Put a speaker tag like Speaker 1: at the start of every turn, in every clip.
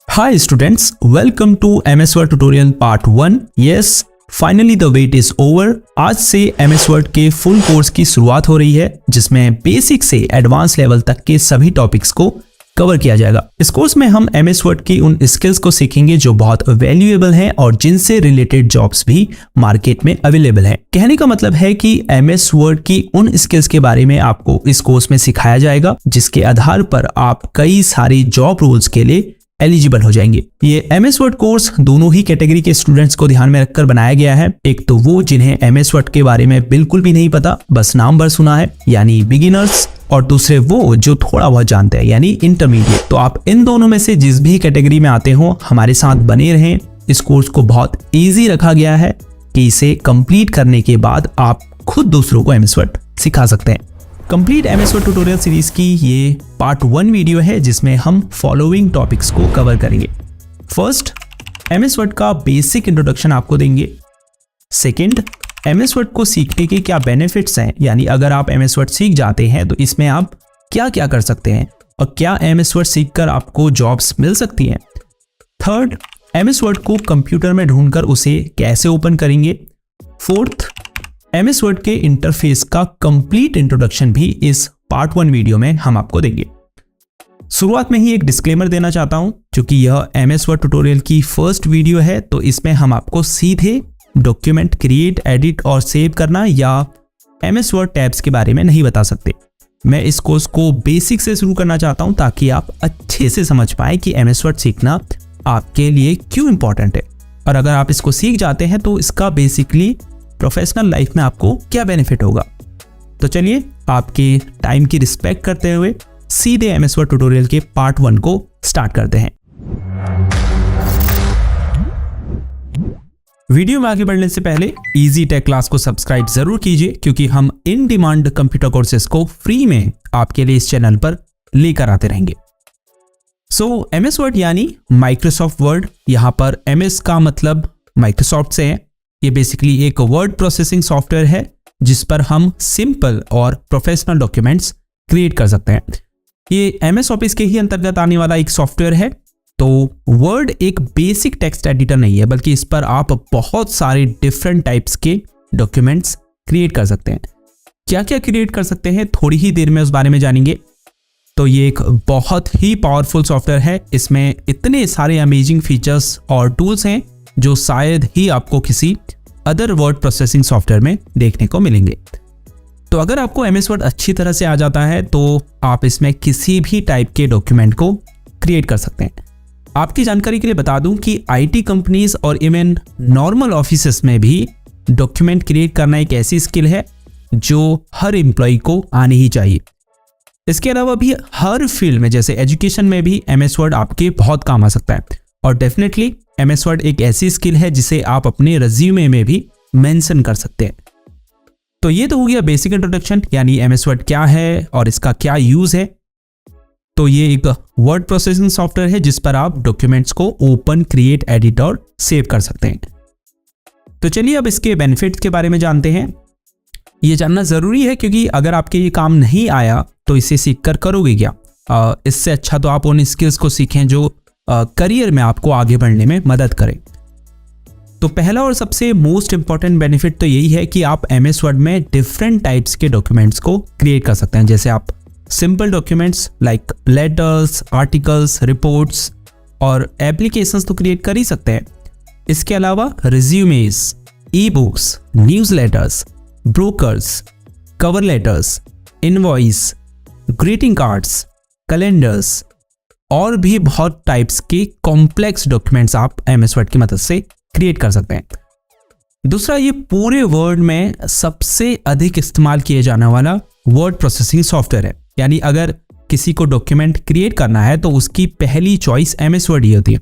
Speaker 1: Hi students, welcome to MS Word Tutorial Part 1. Yes, finally the wait is over. आज से MS Word के full course की शुरुआत हो रही है जिसमें बेसिक से एडवांस लेवल तक के सभी टॉपिक्स को कवर किया जाएगा। इस कोर्स में हम MS Word की उन स्किल्स को सीखेंगे जो बहुत वैल्यूएबल हैं और जिनसे रिलेटेड जॉब्स भी मार्केट में अवेलेबल हैं। कहने का मतलब है कि MS Word की उन स्किल्स के बारे में आपको इस कोर्स में सिखाया जाएगा जिसके आधार पर आप कई सारी जॉब रोल्स के लिए एलिजिबल हो जाएंगे। ये MS Word कोर्स दोनों ही कैटेगरी के स्टूडेंट्स को ध्यान में रखकर बनाया गया है। एक तो वो जिन्हें MS Word के बारे में बिल्कुल भी नहीं पता, बस नाम भर सुना है यानी बिगिनर्स, और दूसरे वो जो थोड़ा बहुत जानते हैं यानी इंटरमीडिएट। तो आप इन दोनों में से जिस भी कैटेगरी में आते हो हमारे साथ बने रहें। इस कोर्स को बहुत ईजी रखा गया है कि इसे कंप्लीट करने के बाद आप खुद दूसरों को MS Word सिखा सकते हैं। Complete MS Word tutorial series की ये पार्ट 1 वीडियो है जिसमें हम फॉलोइंग टॉपिक्स को कवर करेंगे। फर्स्ट, MS Word का बेसिक इंट्रोडक्शन आपको देंगे। सेकंड, MS Word को सीखने के क्या बेनिफिट्स हैं, यानी अगर आप MS Word सीख जाते हैं तो इसमें आप क्या क्या कर सकते हैं और क्या MS Word सीखकर आपको जॉब्स मिल सकती हैं। थर्ड, MS Word को कंप्यूटर में ढूंढकर उसे कैसे ओपन करेंगे। फोर्थ, MS Word के इंटरफेस का कंप्लीट इंट्रोडक्शन भी इस पार्ट 1 वीडियो में हम आपको देंगे। शुरुआत में ही एक डिस्क्लेमर देना चाहता हूं, क्योंकि यह MS Word ट्यूटोरियल की फर्स्ट वीडियो है तो इसमें हम आपको सीधे डॉक्यूमेंट क्रिएट, एडिट और सेव करना या MS Word टैब्स के बारे में नहीं बता सकते। मैं इस कोर्स को बेसिक से शुरू करना चाहता हूं ताकि आप अच्छे से समझ पाए कि MS Word सीखना आपके लिए क्यों इंपॉर्टेंट है, और अगर आप इसको सीख जाते हैं तो इसका बेसिकली प्रोफेशनल लाइफ में आपको क्या बेनिफिट होगा। तो चलिए आपके टाइम की रिस्पेक्ट करते हुए सीधे MS Word ट्यूटोरियल के पार्ट 1 को स्टार्ट करते हैं। वीडियो में आगे बढ़ने से पहले इजी टेक क्लास को सब्सक्राइब जरूर कीजिए, क्योंकि हम इन डिमांड कंप्यूटर कोर्सेज को फ्री में आपके लिए इस चैनल पर लेकर आते रहेंगे। सो MS Word यानी माइक्रोसॉफ्ट वर्ड, यहां पर MS का मतलब माइक्रोसॉफ्ट से है। ये बेसिकली एक वर्ड प्रोसेसिंग सॉफ्टवेयर है जिस पर हम सिंपल और प्रोफेशनल डॉक्यूमेंट्स क्रिएट कर सकते हैं। ये MS ऑफिस के ही अंतर्गत आने वाला एक सॉफ्टवेयर है। तो वर्ड एक बेसिक टेक्स्ट एडिटर नहीं है, बल्कि इस पर आप बहुत सारे डिफरेंट टाइप्स के डॉक्यूमेंट्स क्रिएट कर सकते हैं। क्या क्या क्रिएट कर सकते हैं थोड़ी ही देर में उस बारे में जानेंगे। तो ये एक बहुत ही पावरफुल सॉफ्टवेयर है। इसमें इतने सारे अमेजिंग फीचर्स और टूल्स हैं जो शायद ही आपको किसी अदर वर्ड प्रोसेसिंग सॉफ्टवेयर में देखने को मिलेंगे। तो अगर आपको MS Word अच्छी तरह से आ जाता है तो आप इसमें किसी भी टाइप के डॉक्यूमेंट को क्रिएट कर सकते हैं। आपकी जानकारी के लिए बता दूं कि IT कंपनीज और इवन नॉर्मल ऑफिसेस में भी डॉक्यूमेंट क्रिएट करना एक ऐसी स्किल है जो हर एम्प्लॉय को आनी ही चाहिए। इसके अलावा भी हर फील्ड में, जैसे एजुकेशन में भी MS Word आपके बहुत काम आ सकता है। और डेफिनेटली MS Word एक ऐसी स्किल है जिसे आप अपने रिज्यूमे में भी मेंशन कर सकते हैं। तो ये तो हो गया बेसिक इंट्रोडक्शन, यानी MS Word क्या है और इसका क्या यूज है। तो ये एक वर्ड प्रोसेसिंग सॉफ्टवेयर है जिस पर आप डॉक्यूमेंट्स को ओपन, क्रिएट, एडिट और सेव कर सकते हैं। तो चलिए अब इसके बेनिफिट्स के बारे में जानते हैं। ये जानना जरूरी है क्योंकि अगर आपके ये काम नहीं आया तो इसे सीख कर करोगे क्या। इससे अच्छा तो आप उन स्किल्स को सीखें जो करियर में आपको आगे बढ़ने में मदद करें। तो पहला और सबसे मोस्ट इंपॉर्टेंट बेनिफिट तो यही है कि आप MS Word में डिफरेंट टाइप्स के डॉक्यूमेंट्स को क्रिएट कर सकते हैं। जैसे आप simple documents like letters, articles, reports और एप्लीकेशंस तो क्रिएट कर ही सकते हैं। इसके अलावा resumes, e books, newsletters, brokers, cover letters, invoice, greeting cards, calendars और भी बहुत टाइप्स के कॉम्प्लेक्स डॉक्यूमेंट्स आप MS Word की मदद से क्रिएट कर सकते हैं। दूसरा, ये पूरे वर्ड में सबसे अधिक इस्तेमाल किए जाने वाला वर्ड प्रोसेसिंग सॉफ्टवेयर है। यानी अगर किसी को डॉक्यूमेंट क्रिएट करना है तो उसकी पहली चॉइस MS Word ही होती है।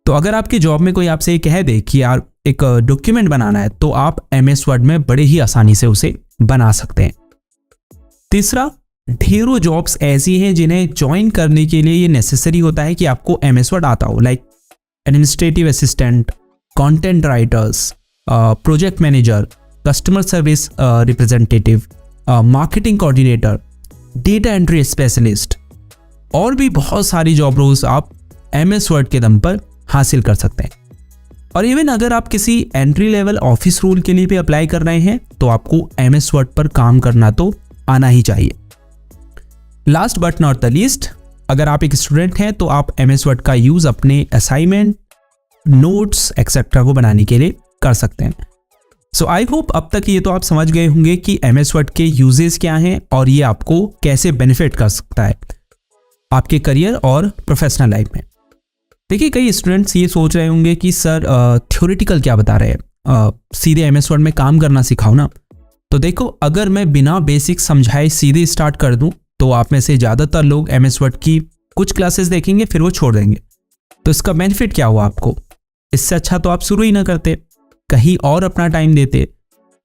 Speaker 1: तो अगर आपकी जॉब में कोई आपसे कह दे कि यार एक डॉक्यूमेंट बनाना है तो आप MS Word में बड़े ही आसानी से उसे बना सकते हैं। तीसरा, ढेरों जॉब्स ऐसी हैं जिन्हें ज्वाइन करने के लिए ये नेसेसरी होता है कि आपको MS Word आता हो, like administrative assistant, content writers, project manager, customer service representative, marketing coordinator, data entry specialist और भी बहुत सारी जॉब रोल्स आप MS वर्ड के दम पर हासिल कर सकते हैं। और इवन अगर आप किसी एंट्री लेवल ऑफिस रोल के लिए भी अप्लाई कर रहे हैं तो आपको MS वर्ड पर काम करना तो आना ही चाहिए। Last but not the least, अगर आप एक स्टूडेंट हैं तो आप MS वर्ड का यूज अपने असाइनमेंट, नोट्स एक्सेट्रा को बनाने के लिए कर सकते हैं। सो आई होप अब तक ये तो आप समझ गए होंगे कि MS वर्ड के यूजेस क्या हैं और ये आपको कैसे बेनिफिट कर सकता है आपके करियर और प्रोफेशनल लाइफ में। देखिए, कई स्टूडेंट्स ये सोच रहे होंगे कि सर थ्योरेटिकल क्या बता रहे हैं, सीधे MS वर्ड में काम करना सिखाओ ना। तो देखो, अगर मैं बिना बेसिक समझाए सीधे स्टार्ट कर दूं तो आप में से ज़्यादातर लोग MS वर्ड की कुछ क्लासेस देखेंगे फिर वो छोड़ देंगे। तो इसका बेनिफिट क्या हुआ आपको? इससे अच्छा तो आप शुरू ही ना करते, कहीं और अपना टाइम देते।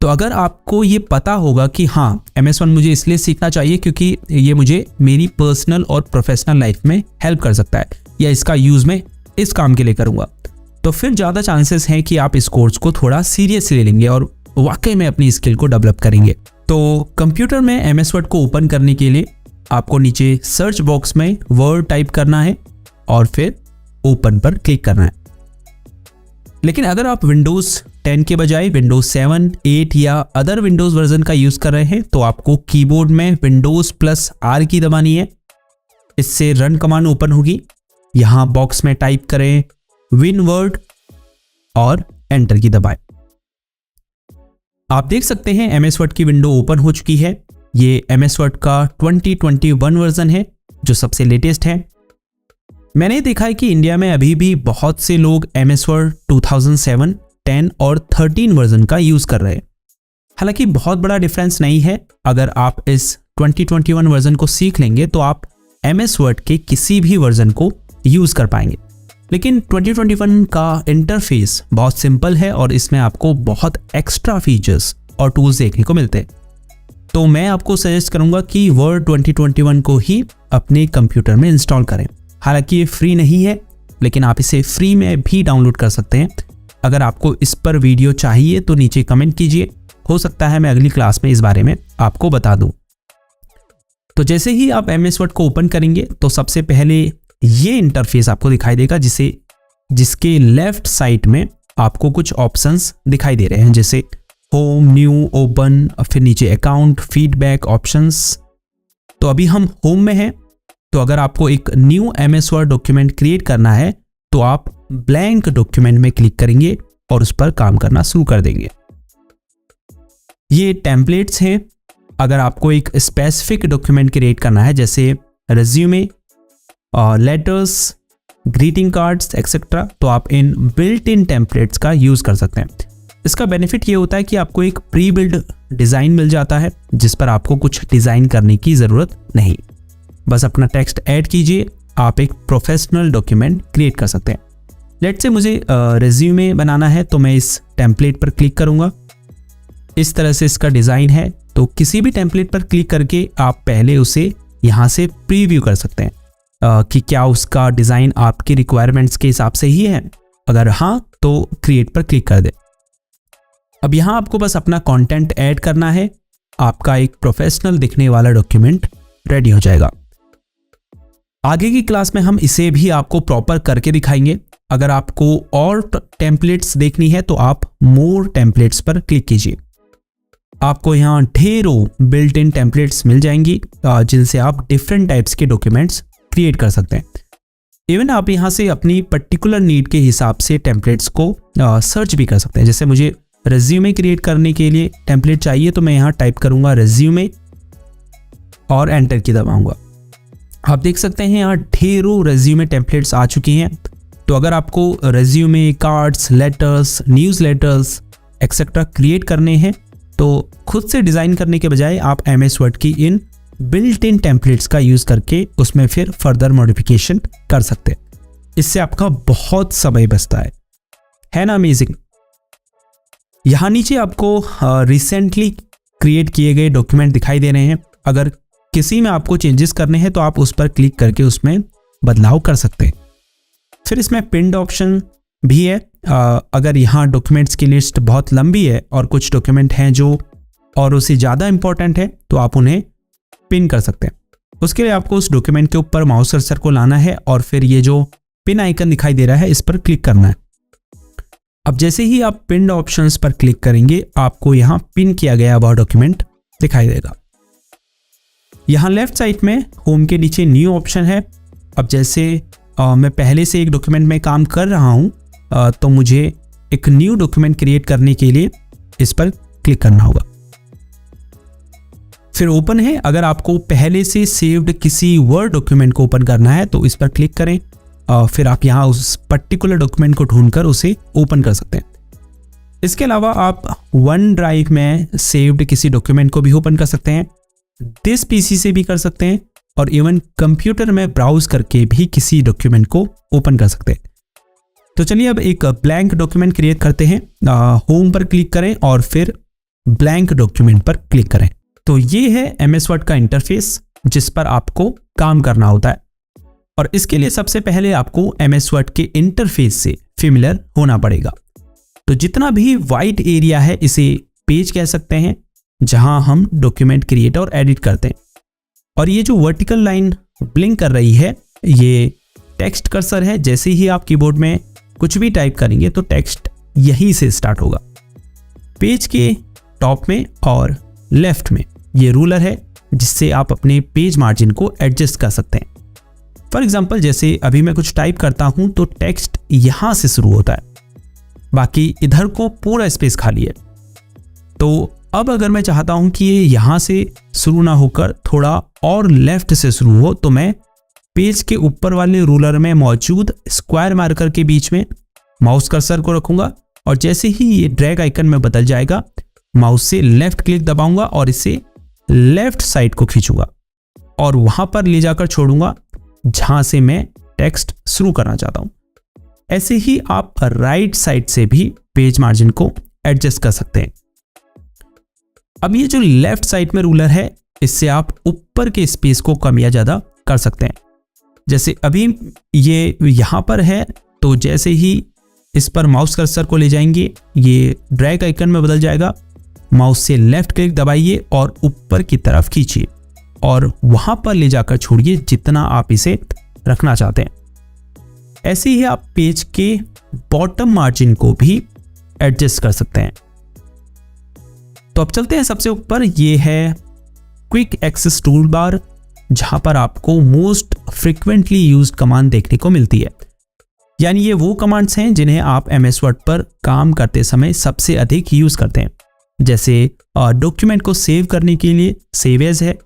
Speaker 1: तो अगर आपको ये पता होगा कि हाँ, MS वर्ड मुझे इसलिए सीखना चाहिए क्योंकि ये मुझे मेरी पर्सनल और प्रोफेशनल लाइफ में हेल्प कर सकता है या इसका यूज़ मैं इस काम के लिए करूँगा, तो फिर ज़्यादा चांसेस हैं कि आप इस कोर्स को थोड़ा सीरियसली लेंगे और वाकई में अपनी स्किल को डेवलप करेंगे। तो कंप्यूटर में MS वर्ड को ओपन करने के लिए आपको नीचे सर्च बॉक्स में वर्ड टाइप करना है और फिर ओपन पर क्लिक करना है। लेकिन अगर आप विंडोज़ 10 के बजाय विंडोज़ 7, 8 या अदर विंडोज़ वर्जन का यूज़ कर रहे हैं तो आपको कीबोर्ड में Windows+R की दबानी है। इससे रन कमांड ओपन होगी। यहाँ बॉक्स में टाइप करें विन वर्ड और एंटर की दबाएं। आप देख सकते हैं MS वर्ड की विंडो ओपन हो चुकी है। ये MS वर्ड का 2021 वर्जन है जो सबसे लेटेस्ट है। मैंने देखा है कि इंडिया में अभी भी बहुत से लोग MS वर्ड 2007, 10 और 13 वर्जन का यूज़ कर रहे हैं। हालांकि बहुत बड़ा डिफरेंस नहीं है। अगर आप इस 2021 वर्जन को सीख लेंगे तो आप MS वर्ड के किसी भी वर्जन को यूज़ कर पाएंगे। लेकिन 2021 का इंटरफेस बहुत सिंपल है और इसमें आपको बहुत एक्स्ट्रा फीचर्स और टूल्स देखने को मिलते हैं। तो मैं आपको सजेस्ट करूंगा कि वर्ड 2021 को ही अपने कंप्यूटर में इंस्टॉल करें। हालांकि ये फ्री नहीं है, लेकिन आप इसे फ्री में भी डाउनलोड कर सकते हैं। अगर आपको इस पर वीडियो चाहिए तो नीचे कमेंट कीजिए, हो सकता है मैं अगली क्लास में इस बारे में आपको बता दूं। तो जैसे ही आप MS वर्ड को ओपन करेंगे तो सबसे पहले ये इंटरफेस आपको दिखाई देगा, जिसके लेफ्ट साइड में आपको कुछ ऑप्शंस दिखाई दे रहे हैं, जैसे होम, न्यू, ओपन, फिर नीचे अकाउंट, फीडबैक, ऑप्शंस। तो अभी हम होम में हैं। तो अगर आपको एक new MS word document create करना है तो आप ब्लैंक डॉक्यूमेंट में क्लिक करेंगे और उस पर काम करना शुरू कर देंगे। ये टेम्पलेट्स हैं। अगर आपको एक स्पेसिफिक डॉक्यूमेंट क्रिएट करना है जैसे resume, letters, greeting cards etcetera, तो आप इन बिल्ट इन टेम्पलेट्स का यूज़ कर सकते हैं। इसका बेनिफिट ये होता है कि आपको एक प्री बिल्ड डिज़ाइन मिल जाता है जिस पर आपको कुछ डिज़ाइन करने की ज़रूरत नहीं। बस अपना टेक्स्ट ऐड कीजिए, आप एक प्रोफेशनल डॉक्यूमेंट क्रिएट कर सकते हैं। लेट्स से मुझे रेज्यूमे बनाना है तो मैं इस टेम्पलेट पर क्लिक करूँगा। इस तरह से इसका डिज़ाइन है। तो किसी भी टेम्पलेट पर क्लिक करके आप पहले उसे यहाँ से प्रीव्यू कर सकते हैं कि क्या उसका डिज़ाइन आपकी रिक्वायरमेंट्स के हिसाब से ही है। अगर हाँ तो क्रिएट पर क्लिक कर दें। अब यहाँ आपको बस अपना कंटेंट ऐड करना है। आपका एक प्रोफेशनल दिखने वाला डॉक्यूमेंट रेडी हो जाएगा। आगे की क्लास में हम इसे भी आपको प्रॉपर करके दिखाएंगे। अगर आपको और टेम्पलेट्स देखनी है तो आप मोर टेम्पलेट्स पर क्लिक कीजिए। आपको यहाँ ढेरों बिल्ट इन टेम्पलेट्स मिल जाएंगी जिनसे आप डिफरेंट टाइप्स के डॉक्यूमेंट्स क्रिएट कर सकते हैं। इवन आप यहाँ से अपनी पर्टिकुलर नीड के हिसाब से टेम्पलेट्स को सर्च भी कर सकते हैं। जैसे मुझे रेज्यूमे क्रिएट करने के लिए टेम्पलेट चाहिए तो मैं यहाँ टाइप करूँगा रेज्यूमे और एंटर की दबाऊँगा। आप देख सकते हैं यहाँ ढेरों रेज्यूमे टेम्पलेट्स आ चुकी हैं। तो अगर आपको resume, cards, letters, news letters etcetera create करने हैं तो खुद से डिज़ाइन करने के बजाय आप MS वर्ड की इन बिल्ट इन टेम्पलेट्स का यूज़ करके उसमें फिर फर्दर मॉडिफिकेशन कर सकते हैं। इससे आपका बहुत समय बचता है ना। अमेजिंग। यहाँ नीचे आपको रिसेंटली क्रिएट किए गए डॉक्यूमेंट दिखाई दे रहे हैं। अगर किसी में आपको चेंजेस करने हैं तो आप उस पर क्लिक करके उसमें बदलाव कर सकते हैं। फिर इसमें पिन्ड ऑप्शन भी है। अगर यहाँ डॉक्यूमेंट्स की लिस्ट बहुत लंबी है और कुछ डॉक्यूमेंट हैं जो और उससे ज़्यादा इंपॉर्टेंट है तो आप उन्हें पिन कर सकते हैं। उसके लिए आपको उस डॉक्यूमेंट के ऊपर माउस कर्सर को लाना है और फिर ये जो पिन आइकन दिखाई दे रहा है, इस पर क्लिक करना है। अब जैसे ही आप पिन ऑप्शंस पर क्लिक करेंगे आपको यहाँ पिन किया गया वह डॉक्यूमेंट दिखाई देगा। यहाँ लेफ्ट साइड में होम के नीचे न्यू ऑप्शन है। अब जैसे मैं पहले से एक डॉक्यूमेंट में काम कर रहा हूँ तो मुझे एक न्यू डॉक्यूमेंट क्रिएट करने के लिए इस पर क्लिक करना होगा। फिर ओपन है। अगर आपको पहले से सेव्ड किसी वर्ड डॉक्यूमेंट को ओपन करना है तो इस पर क्लिक करें। फिर आप यहाँ उस पर्टिकुलर डॉक्यूमेंट को ढूंढकर उसे ओपन कर सकते हैं। इसके अलावा आप वन ड्राइव में सेव्ड किसी डॉक्यूमेंट को भी ओपन कर सकते हैं, दिस पीसी से भी कर सकते हैं और इवन कंप्यूटर में ब्राउज करके भी किसी डॉक्यूमेंट को ओपन कर सकते हैं। तो चलिए अब एक ब्लैंक डॉक्यूमेंट क्रिएट करते हैं। होम पर क्लिक करें और फिर ब्लैंक डॉक्यूमेंट पर क्लिक करें। तो ये है MS वर्ड का इंटरफेस जिस पर आपको काम करना होता है। और इसके लिए सबसे पहले आपको MS वर्ड के इंटरफेस से फेमिलियर होना पड़ेगा। तो जितना भी वाइट एरिया है इसे पेज कह सकते हैं, जहां हम डॉक्यूमेंट क्रिएट और एडिट करते हैं। और ये जो वर्टिकल लाइन ब्लिंक कर रही है ये टेक्स्ट कर्सर है। जैसे ही आप कीबोर्ड में कुछ भी टाइप करेंगे तो टेक्स्ट यहीं से स्टार्ट होगा। पेज के टॉप में और लेफ्ट में ये रूलर है जिससे आप अपने पेज मार्जिन को एडजस्ट कर सकते हैं। फॉर एग्जाम्पल जैसे अभी मैं कुछ टाइप करता हूं तो टेक्स्ट यहां से शुरू होता है, बाकी इधर को पूरा स्पेस खाली है। तो अब अगर मैं चाहता हूं कि ये यहां से शुरू ना होकर थोड़ा और लेफ्ट से शुरू हो तो मैं पेज के ऊपर वाले रूलर में मौजूद स्क्वायर मार्कर के बीच में माउस कर्सर को रखूंगा और जैसे ही ये ड्रैग आइकन में बदल जाएगा माउस से लेफ्ट क्लिक दबाऊंगा और इसे लेफ्ट साइड को खींचूंगा और वहां पर ले जाकर छोड़ूंगा जहां से मैं टेक्स्ट शुरू करना चाहता हूं। ऐसे ही आप राइट साइड से भी पेज मार्जिन को एडजस्ट कर सकते हैं। अब ये जो लेफ्ट साइड में रूलर है इससे आप ऊपर के स्पेस को कम या ज्यादा कर सकते हैं। जैसे अभी ये यहां पर है तो जैसे ही इस पर माउस कर्सर को ले जाएंगे ये ड्रैग आइकन में बदल जाएगा। माउस से लेफ्ट क्लिक दबाइए और ऊपर की तरफ खींचिए और वहां पर ले जाकर छोड़िए जितना आप इसे रखना चाहते हैं। ऐसे ही आप पेज के बॉटम मार्जिन को भी एडजस्ट कर सकते हैं। तो अब चलते हैं सबसे ऊपर। ये है क्विक एक्सेस टूल बार जहां पर आपको मोस्ट फ्रीक्वेंटली यूज्ड कमांड देखने को मिलती है। यानी ये वो कमांड्स हैं जिन्हें आप MS वर्ड पर काम करते समय सबसे अधिक यूज करते हैं। जैसे डॉक्यूमेंट को सेव करने के लिए सेव एज है,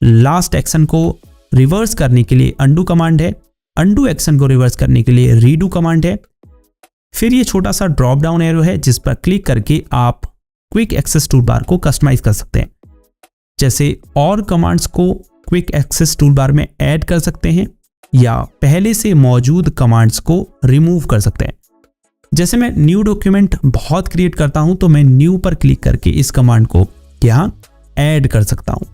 Speaker 1: लास्ट एक्शन को रिवर्स करने के लिए अंडू कमांड है, अंडू एक्शन को रिवर्स करने के लिए रीडू कमांड है। फिर ये छोटा सा ड्रॉप डाउन एरो है जिस पर क्लिक करके आप क्विक एक्सेस टूल बार को कस्टमाइज कर सकते हैं। जैसे और कमांड्स को क्विक एक्सेस टूल बार में ऐड कर सकते हैं या पहले से मौजूद कमांड्स को रिमूव कर सकते हैं। जैसे मैं न्यू डॉक्यूमेंट बहुत क्रिएट करता हूं तो मैं न्यू पर क्लिक करके इस कमांड को यहां ऐड कर सकता हूं।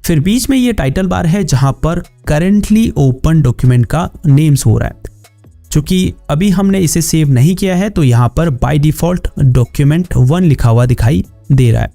Speaker 1: फिर बीच में ये टाइटल बार है जहां पर करेंटली ओपन डॉक्यूमेंट का नेम्स हो रहा है। चूंकि अभी हमने इसे सेव नहीं किया है तो यहां पर बाय डिफॉल्ट डॉक्यूमेंट 1 लिखा हुआ दिखाई दे रहा है।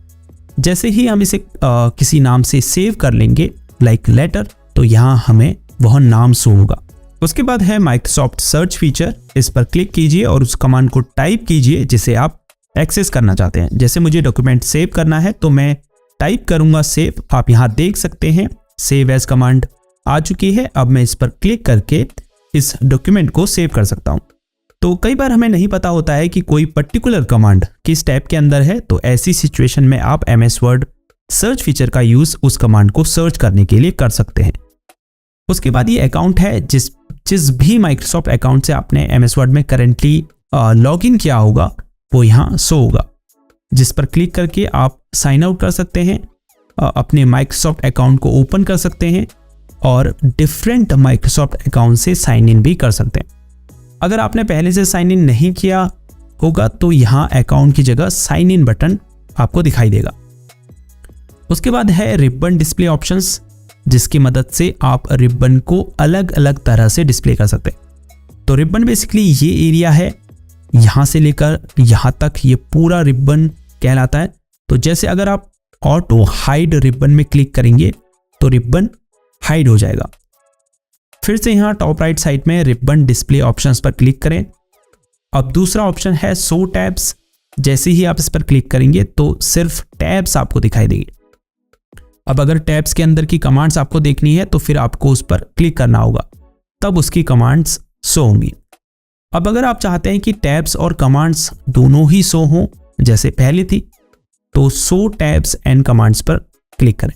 Speaker 1: जैसे ही हम इसे किसी नाम से सेव कर लेंगे लाइक लेटर तो यहां हमें वह नाम शो होगा। उसके बाद है माइक्रोसॉफ्ट सर्च फीचर। इस पर क्लिक कीजिए और उस कमांड को टाइप कीजिए जिसे आप एक्सेस करना चाहते हैं। जैसे मुझे डॉक्यूमेंट सेव करना है तो मैं टाइप करूंगा सेव। आप यहां देख सकते हैं सेव एज कमांड आ चुकी है। अब मैं इस पर क्लिक करके इस डॉक्यूमेंट को सेव कर सकता हूं। तो कई बार हमें नहीं पता होता है कि कोई पर्टिकुलर कमांड किस टैब के अंदर है, तो ऐसी सिचुएशन में आप MS वर्ड सर्च फीचर का यूज उस कमांड को सर्च करने के लिए कर सकते हैं। उसके बाद ये अकाउंट है जिस भी माइक्रोसॉफ्ट अकाउंट से आपने MS वर्ड में करेंटली लॉग इन किया होगा वो यहाँ शो होगा, जिस पर क्लिक करके आप साइन आउट कर सकते हैं, अपने माइक्रोसॉफ्ट अकाउंट को ओपन कर सकते हैं और डिफरेंट माइक्रोसॉफ्ट अकाउंट से साइन इन भी कर सकते हैं। अगर आपने पहले से साइन इन नहीं किया होगा तो यहाँ अकाउंट की जगह साइन इन बटन आपको दिखाई देगा। उसके बाद है रिबन डिस्प्ले ऑप्शंस, जिसकी मदद से आप रिबन को अलग अलग तरह से डिस्प्ले कर सकते हैं। तो रिबन बेसिकली ये एरिया है, यहाँ से लेकर यहाँ तक ये पूरा रिबन कहलाता है। तो जैसे अगर आप ऑटो हाइड रिबन में क्लिक करेंगे तो रिबन हाइड हो जाएगा। फिर से यहाँ टॉप राइट साइड में रिबन डिस्प्ले ऑप्शंस पर क्लिक करें। अब दूसरा ऑप्शन है शो टैब्स। जैसे ही आप इस पर क्लिक करेंगे तो सिर्फ टैब्स आपको दिखाई देंगे। अब अगर टैब्स के अंदर की कमांड्स आपको देखनी है तो फिर आपको उस पर क्लिक करना होगा, तब उसकी कमांड्स शो होंगी। अब अगर आप चाहते हैं कि टैब्स और कमांड्स दोनों ही शो हों जैसे पहले थी, तो शो टैब्स एंड कमांड्स पर क्लिक करें।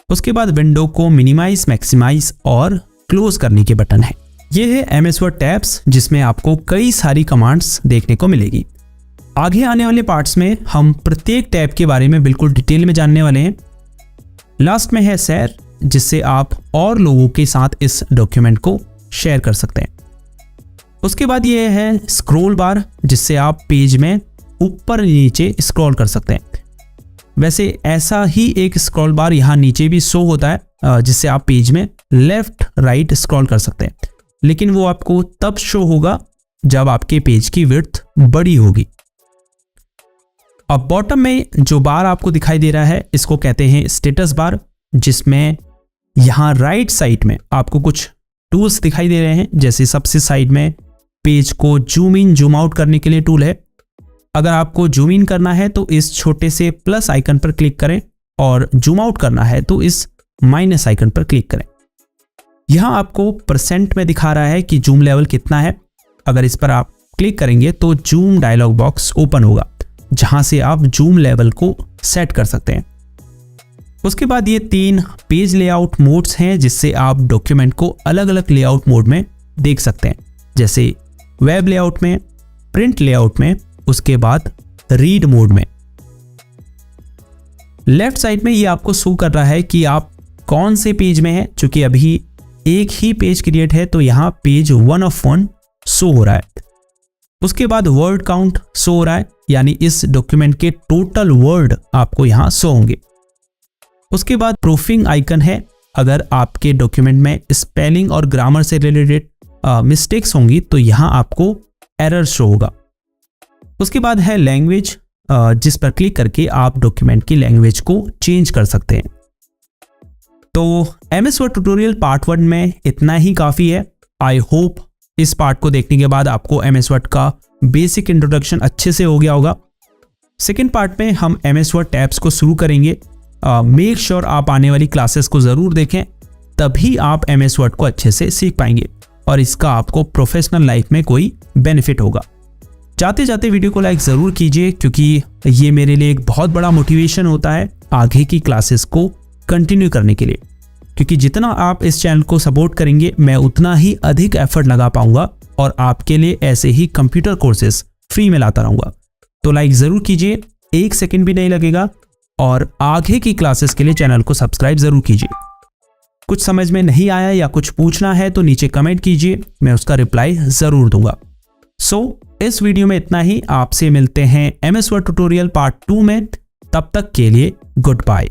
Speaker 1: उसके बाद विंडो को मिनिमाइज, मैक्सिमाइज और क्लोज करने के बटन है। यह है MS Word टैब्स, जिसमें आपको कई सारी कमांड्स देखने को मिलेगी। आगे आने वाले पार्ट्स में हम प्रत्येक टैब के बारे में बिल्कुल डिटेल में जानने वाले हैं। लास्ट में है शेयर, जिससे आप और लोगों के साथ इस डॉक्यूमेंट को शेयर कर सकते हैं। उसके बाद ये है स्क्रॉल बार, जिससे आप पेज में ऊपर नीचे स्क्रॉल कर सकते हैं। वैसे ऐसा ही एक स्क्रॉल बार यहाँ नीचे भी शो होता है, जिससे आप पेज में लेफ्ट राइट स्क्रॉल कर सकते हैं, लेकिन वो आपको तब शो होगा जब आपके पेज की विड्थ बड़ी होगी। अब बॉटम में जो बार आपको दिखाई दे रहा है, इसको कहते हैं स्टेटस बार, जिसमें यहाँ राइट साइड में आपको कुछ टूल्स दिखाई दे रहे हैं। जैसे सबसे साइड में पेज को जूम इन जूम आउट करने के लिए टूल है। अगर आपको जूम इन करना है तो इस छोटे से प्लस आइकन पर क्लिक करें, और जूम आउट करना है तो इस माइनस आइकन पर क्लिक करें। यहां आपको परसेंट में दिखा रहा है कि जूम लेवल कितना है। अगर इस पर आप क्लिक करेंगे तो जूम डायलॉग बॉक्स ओपन होगा, जहां से आप जूम लेवल को सेट कर सकते हैं। उसके बाद ये 3 पेज लेआउट मोड्स हैं, जिससे आप डॉक्यूमेंट को अलग अलग लेआउट मोड में देख सकते हैं, जैसे वेब लेआउट में, प्रिंट लेआउट में, उसके बाद रीड मोड में। लेफ्ट साइड में ये आपको शो कर रहा है कि आप कौन से पेज में हैं। चूंकि अभी एक ही पेज क्रिएट है तो यहाँ पेज 1 of 1 शो हो रहा है। उसके बाद वर्ड काउंट शो हो रहा है, यानी इस डॉक्यूमेंट के टोटल वर्ड आपको यहाँ शो होंगे। उसके बाद प्रूफिंग आइकन है। अगर आपके डॉक्यूमेंट में स्पेलिंग और ग्रामर से रिलेटेड मिस्टेक्स होंगी तो यहाँ आपको एरर शो होगा। उसके बाद है लैंग्वेज, जिस पर क्लिक करके आप डॉक्यूमेंट की लैंग्वेज को चेंज कर सकते हैं। तो MS Word ट्यूटोरियल पार्ट 1 में इतना ही काफ़ी है। आई होप इस पार्ट को देखने के बाद आपको MS Word का बेसिक इंट्रोडक्शन अच्छे से हो गया होगा। सेकेंड पार्ट में हम MS Word टैब्स को शुरू करेंगे। मेक श्योर आप आने वाली क्लासेस को ज़रूर देखें, तभी आप MS Word को अच्छे से सीख पाएंगे और इसका आपको प्रोफेशनल लाइफ में कोई बेनिफिट होगा। जाते जाते वीडियो को लाइक ज़रूर कीजिए, क्योंकि ये मेरे लिए एक बहुत बड़ा मोटिवेशन होता है आगे की क्लासेस को कंटिन्यू करने के लिए। क्योंकि जितना आप इस चैनल को सपोर्ट करेंगे, मैं उतना ही अधिक एफर्ट लगा पाऊंगा और आपके लिए ऐसे ही कंप्यूटर कोर्सेज फ्री में लाता रहूँगा। तो लाइक ज़रूर कीजिए, 1 सेकेंड भी नहीं लगेगा, और आगे की क्लासेस के लिए चैनल को सब्सक्राइब ज़रूर कीजिए। कुछ समझ में नहीं आया या कुछ पूछना है तो नीचे कमेंट कीजिए, मैं उसका रिप्लाई ज़रूर दूंगा। इस वीडियो में इतना ही। आपसे मिलते हैं MS Word ट्यूटोरियल पार्ट 2 में। तब तक के लिए गुड बाय।